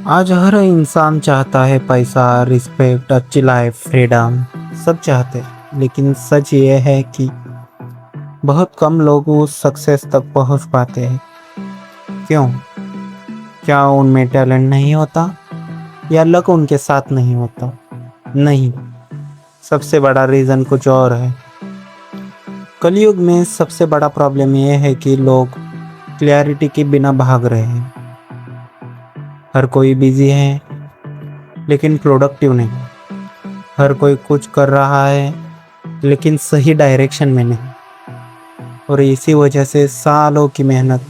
आज हर इंसान चाहता है पैसा, रिस्पेक्ट, अच्छी लाइफ, फ्रीडम, सब चाहते हैं। लेकिन सच ये है कि बहुत कम लोग उस सक्सेस तक पहुंच पाते हैं। क्यों? क्या उनमें टैलेंट नहीं होता या लक उनके साथ नहीं होता? नहीं, सबसे बड़ा रीज़न कुछ और है। कलयुग में सबसे बड़ा प्रॉब्लम ये है कि लोग क्लैरिटी के बिना भाग रहे हैं। हर कोई बिजी है लेकिन प्रोडक्टिव नहीं। हर कोई कुछ कर रहा है लेकिन सही डायरेक्शन में नहीं। और इसी वजह से सालों की मेहनत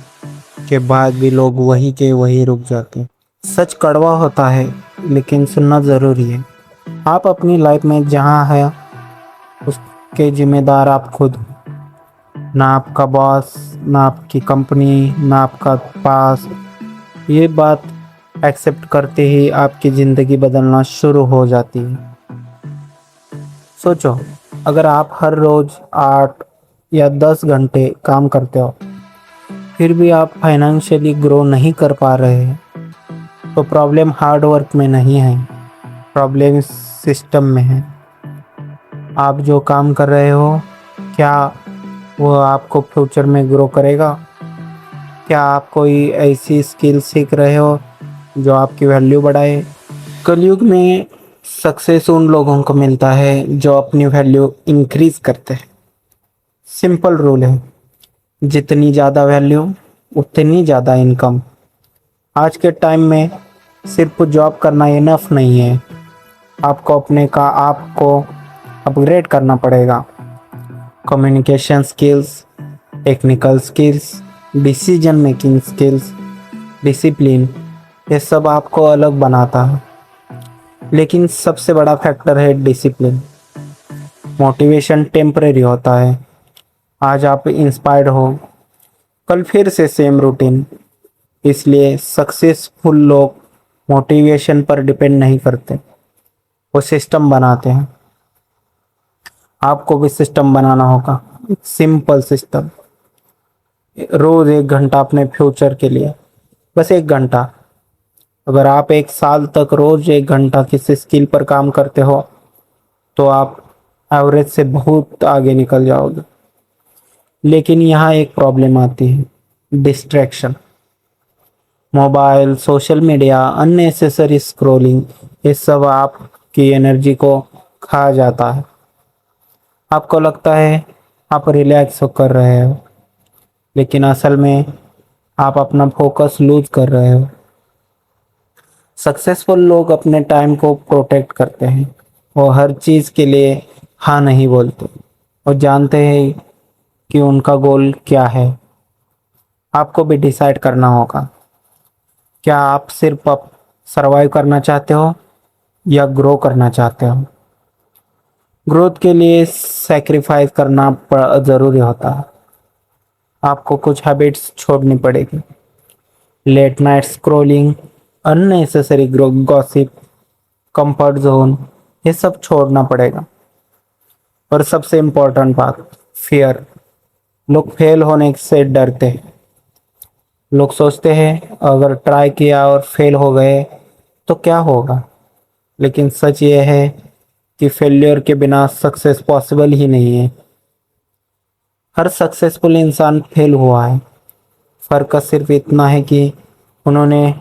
के बाद भी लोग वही के वही रुक जाते हैं। सच कड़वा होता है लेकिन सुनना ज़रूरी है। आप अपनी लाइफ में जहाँ है उसके जिम्मेदार आप खुद हो। ना आपका बॉस, ना आपकी कंपनी, ना आपका पास। ये बात एक्सेप्ट करते ही आपकी ज़िंदगी बदलना शुरू हो जाती है। सोचो, अगर आप हर रोज़ 8 या 10 घंटे काम करते हो फिर भी आप फाइनेंशियली ग्रो नहीं कर पा रहे हैं, तो प्रॉब्लम हार्ड वर्क में नहीं है, प्रॉब्लम सिस्टम में है। आप जो काम कर रहे हो, क्या वो आपको फ्यूचर में ग्रो करेगा? क्या आप कोई ऐसी स्किल सीख रहे हो जो आपकी वैल्यू बढ़ाए? कलयुग में सक्सेस उन लोगों को मिलता है जो अपनी वैल्यू इंक्रीज करते हैं। सिंपल रूल है, जितनी ज़्यादा वैल्यू उतनी ज़्यादा इनकम। आज के टाइम में सिर्फ जॉब करना इनफ नहीं है, आपको अपग्रेड करना पड़ेगा। Communication skills, technical skills, decision making skills, discipline, ये सब आपको अलग बनाता है। लेकिन सबसे बड़ा फैक्टर है डिसिप्लिन। मोटिवेशन टेम्परेरी होता है। आज आप इंस्पायर्ड हो, कल फिर से सेम रूटीन। इसलिए सक्सेसफुल लोग मोटिवेशन पर डिपेंड नहीं करते, वो सिस्टम बनाते हैं। आपको भी सिस्टम बनाना होगा, सिंपल सिस्टम। रोज 1 घंटा अपने फ्यूचर के लिए, बस 1 घंटा। अगर आप 1 साल तक रोज 1 घंटा किसी स्किल पर काम करते हो तो आप एवरेज से बहुत आगे निकल जाओगे। लेकिन यहाँ एक प्रॉब्लम आती है, distraction. Mobile, social media, unnecessary scrolling, ये सब आपकी एनर्जी को खा जाता है। आपको लगता है आप रिलैक्स कर रहे हो, लेकिन असल में आप अपना फोकस लूज कर रहे हो। सक्सेसफुल लोग अपने टाइम को प्रोटेक्ट करते हैं। वो हर चीज़ के लिए हाँ नहीं बोलते और जानते हैं कि उनका गोल क्या है। आपको भी डिसाइड करना होगा, क्या आप सिर्फ अब सरवाइव करना चाहते हो या ग्रो करना चाहते हो? ग्रोथ के लिए सैक्रिफाइस करना ज़रूरी होता है। आपको कुछ हैबिट्स छोड़नी पड़ेगी। Late night scrolling, unnecessary gossip, comfort zone, ये सब छोड़ना पड़ेगा। और सबसे इम्पोर्टेंट बात, फियर। लोग फेल होने से डरते हैं। लोग सोचते हैं अगर ट्राई किया और फेल हो गए तो क्या होगा। लेकिन सच ये है कि फेल्योर के बिना सक्सेस पॉसिबल ही नहीं है। हर सक्सेसफुल इंसान फेल हुआ है। फर्क सिर्फ इतना है कि उन्होंने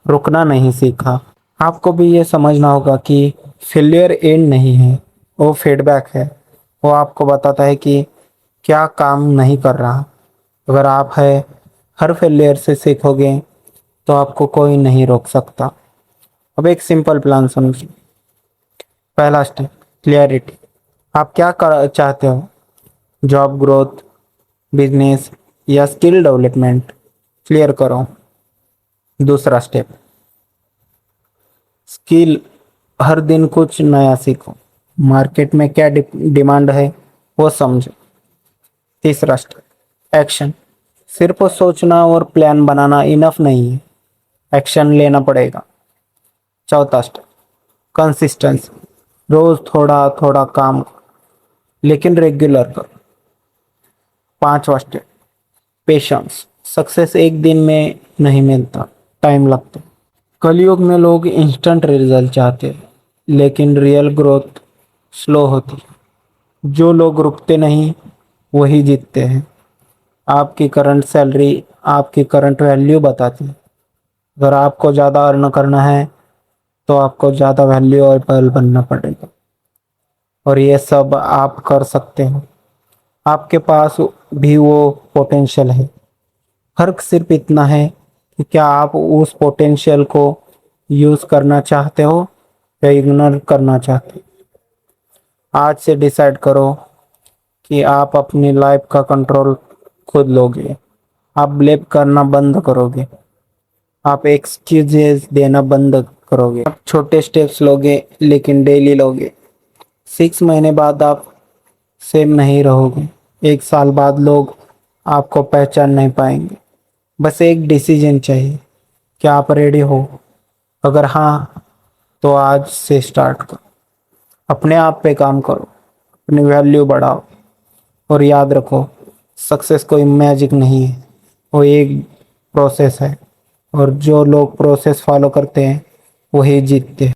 रुकना नहीं सीखा। आपको भी ये समझना होगा कि फेलियर एंड नहीं है, वो फीडबैक है। वो आपको बताता है कि क्या काम नहीं कर रहा। अगर आप हर फेलियर से सीखोगे तो आपको कोई नहीं रोक सकता। अब एक सिंपल प्लान समझिए। पहला स्टेप, क्लियरिटी। आप क्या कर चाहते हो? जॉब ग्रोथ, बिजनेस या स्किल डेवलपमेंट? क्लियर करो। दूसरा स्टेप, स्किल। हर दिन कुछ नया सीखो। मार्केट में क्या डिमांड है वो समझो। तीसरा स्टेप, एक्शन। सिर्फ सोचना और प्लान बनाना इनफ नहीं है, एक्शन लेना पड़ेगा। चौथा स्टेप, कंसिस्टेंसी। रोज थोड़ा थोड़ा काम लेकिन रेगुलर करो। पांचवा स्टेप, पेशेंस। सक्सेस एक दिन में नहीं मिलता, टाइम लगता है। कलयुग में लोग इंस्टेंट रिजल्ट चाहते हैं, लेकिन रियल ग्रोथ स्लो होती है। जो लोग रुकते नहीं वही जीतते हैं। आपकी करंट सैलरी आपकी करंट वैल्यू बताती है। अगर आपको ज़्यादा अर्न करना है तो आपको ज़्यादा वैल्यूएबल बनना पड़ेगा, और ये सब आप कर सकते हो। आपके पास भी वो पोटेंशियल है। फर्क सिर्फ इतना है कि क्या आप उस पोटेंशियल को यूज़ करना चाहते हो या इग्नोर करना चाहते हो। आज से डिसाइड करो कि आप अपनी लाइफ का कंट्रोल खुद लोगे। आप ब्लेम करना बंद करोगे। आप एक्सक्यूजेस देना बंद करोगे। आप छोटे स्टेप्स लोगे लेकिन डेली लोगे। 6 महीने बाद आप सेम नहीं रहोगे। 1 साल बाद लोग आपको पहचान नहीं पाएंगे। बस एक डिसीजन चाहिए, क्या आप रेडी हो? अगर हाँ, तो आज से स्टार्ट करो। अपने आप पे काम करो, अपनी वैल्यू बढ़ाओ, और याद रखो, सक्सेस कोई मैजिक नहीं है, वो एक प्रोसेस है। और जो लोग प्रोसेस फॉलो करते हैं वही जीतते हैं।